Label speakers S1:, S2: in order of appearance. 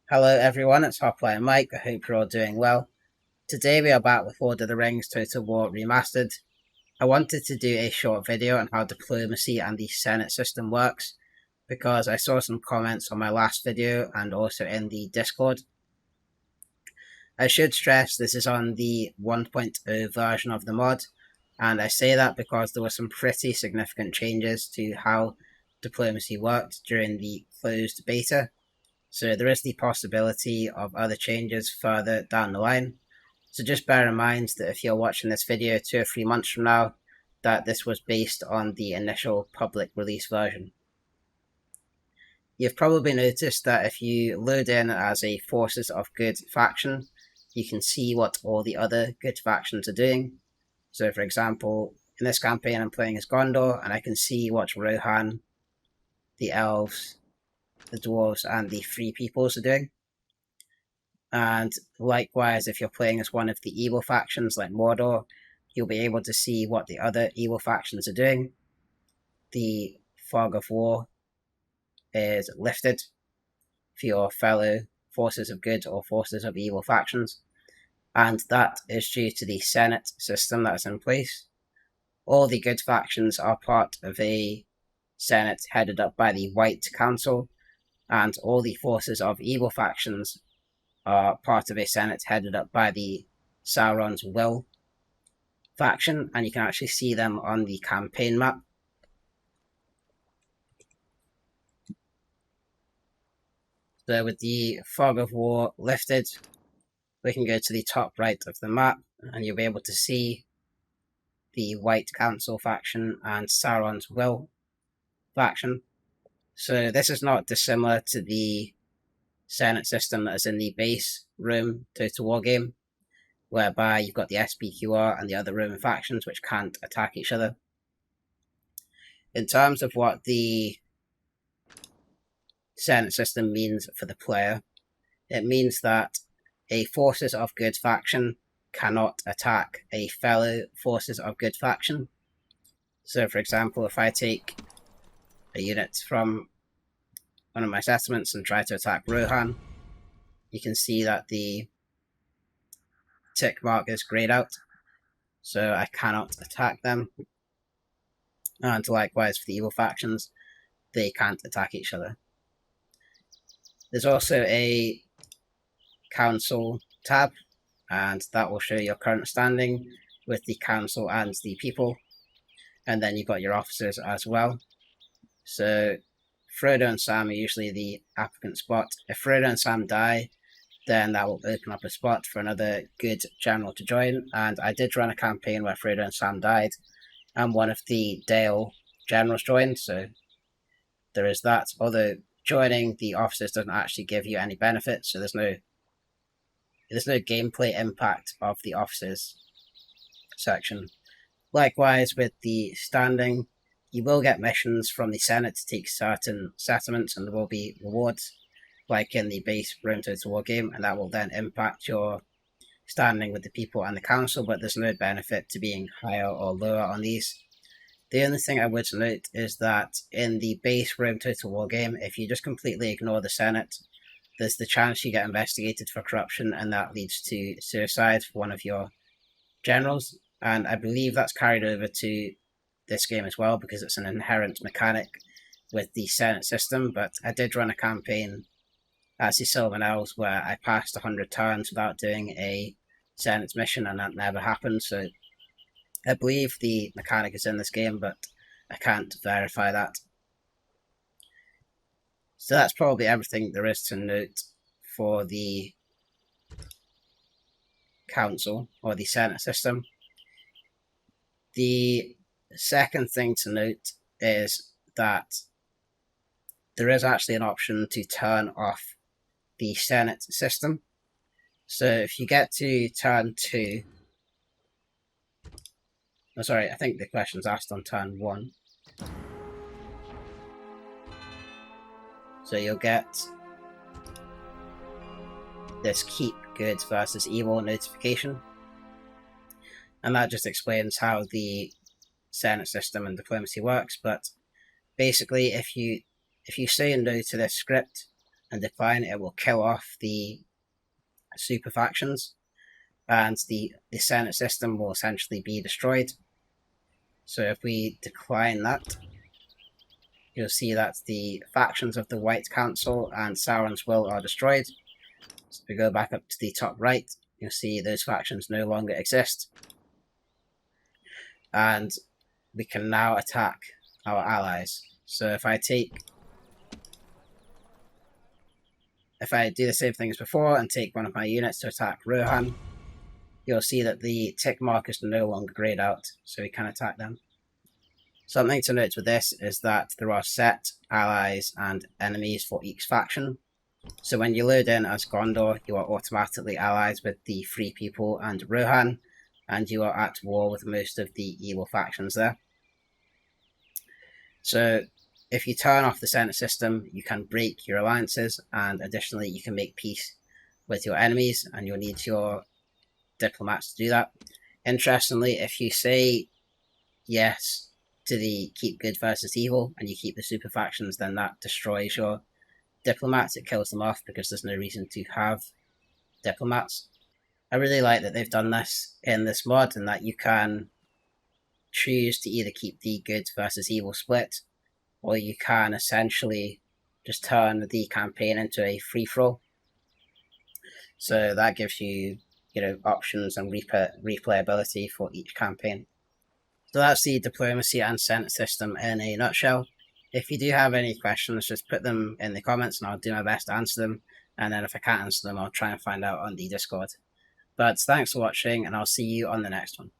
S1: Hello everyone, it's Hotline Mike. I hope you're all doing well. Today we are back with Lord of the Rings Total War Remastered. I wanted to do a short video on how diplomacy and the Senate system works because I saw some comments on my last video and also in the Discord. I should stress this is on the 1.0 version of the mod, and I say that because there were some pretty significant changes to how diplomacy worked during the closed beta. So there is the possibility of other changes further down the line. So just bear in mind that if you're watching this video 2 or 3 months from now, that this was based on the initial public release version. You've probably noticed that if you load in as a Forces of Good faction, you can see what all the other good factions are doing. So for example, in this campaign I'm playing as Gondor, and I can see what Rohan, the elves, the dwarves, and the free peoples are doing. And likewise, if you're playing as one of the evil factions like Mordor, you'll be able to see what the other evil factions are doing. The fog of war is lifted for your fellow forces of good or forces of evil factions, and that is due to the Senate system that is in place. All the good factions are part of a Senate headed up by the White Council, and all the forces of evil factions are part of a Senate headed up by the Sauron's Will faction, and you can actually see them on the campaign map. So with the fog of war lifted, we can go to the top right of the map, and you'll be able to see the White Council faction and Sauron's Will faction. So this is not dissimilar to the Senate system that is in the base Rome Total War game, whereby you've got the SPQR and the other Roman factions which can't attack each other. In terms of what the Senate system means for the player, it means that a Forces of Good faction cannot attack a fellow Forces of Good faction. So for example, if I take a unit from one of my settlements and try to attack Rohan, you can see that the tick mark is grayed out, so I cannot attack them. And likewise for the evil factions, they can't attack each other. There's also a council tab, and that will show your current standing with the council and the people, and then you've got your officers as well. So Frodo and Sam are usually the applicant spot. If Frodo and Sam die, then that will open up a spot for another good general to join, and I did run a campaign where Frodo and Sam died, and one of the Dale generals joined, so there is that. Although joining the officers doesn't actually give you any benefits, so there's no gameplay impact of the officers section. Likewise with the standing, you will get missions from the Senate to take certain settlements, and there will be rewards like in the base Rome Total War game, and that will then impact your standing with the people and the council, but there's no benefit to being higher or lower on these. The only thing I would note is that in the base Rome Total War game, if you just completely ignore the Senate, there's the chance you get investigated for corruption, and that leads to suicide for one of your generals. And I believe that's carried over to this game as well, because it's an inherent mechanic with the Senate system. But I did run a campaign as the Sylvan Elves where I passed 100 turns without doing a Senate mission, and that never happened. So I believe the mechanic is in this game, but I can't verify that. So that's probably everything there is to note for the council or the Senate system. The second thing to note is that there is actually an option to turn off the Senate system. So if you get to turn 2, oh sorry, I think the question's asked on turn 1. So you'll get this keep good versus evil notification, and that just explains how the Senate system and diplomacy works. But basically, if you say no to this script and decline, it will kill off the super factions, and the Senate system will essentially be destroyed. So if we decline that, you'll see that the factions of the White Council and Sauron's Will are destroyed. So if we go back up to the top right, you'll see those factions no longer exist. And we can now attack our allies. So if I do the same thing as before and take one of my units to attack Rohan, you'll see that the tick mark is no longer grayed out, so we can attack them. Something to note with this is that there are set allies and enemies for each faction. So when you load in as Gondor, you are automatically allied with the Free People and Rohan, and you are at war with most of the evil factions there. So if you turn off the Senate system, you can break your alliances, and additionally you can make peace with your enemies, and you'll need your diplomats to do that. Interestingly, if you say yes to the keep good versus evil and you keep the super factions, then that destroys your diplomats. It kills them off because there's no reason to have diplomats. I really like that they've done this in this mod, and that you can choose to either keep the good versus evil split, or you can essentially just turn the campaign into a free-for-all. So that gives you, options and replayability for each campaign. So that's the diplomacy and Senate system in a nutshell. If you do have any questions, just put them in the comments and I'll do my best to answer them. And then if I can't answer them, I'll try and find out on the Discord. But thanks for watching, and I'll see you on the next one.